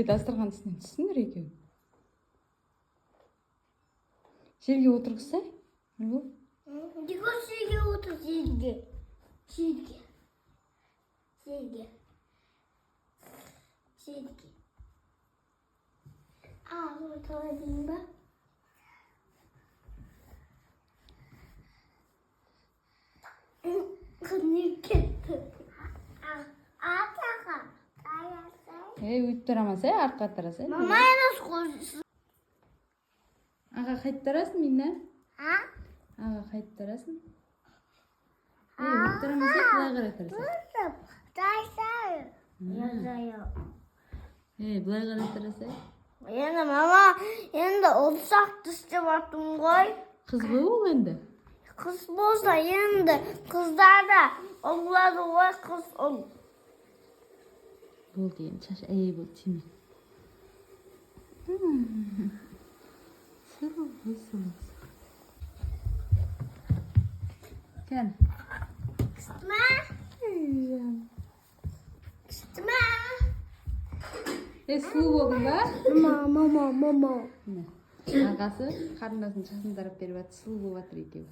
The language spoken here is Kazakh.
Дастархан үстіне түссіңдер екеуі. Жерге отырғызсай? Неге жерге отыр, жерге? Жерге. Bunu tanıdın mı? Өйтіп тұрамаса, артқа тараса. Мама, nasıl konuşuyorsun? Аға қайтып тарасың, Минна? Аға қайтып тарасың? Өйтіп тұрамаса, былай қарай тарасың. Былай қарай тараса. Енді мама, енді ұлсақ түстеп аттым ғой. Қыз ғой ол енді? Қыз болса, енді қыздарда олады ғой, қыз ол. Болды енді, шаш болды, тиме. Sıvı. Gel. Kıstıma. Сұлу болдың ба? Мама. Ағасы қарындасын шашын тарап беріп жатыр, сұлу болып жатыр екеуі.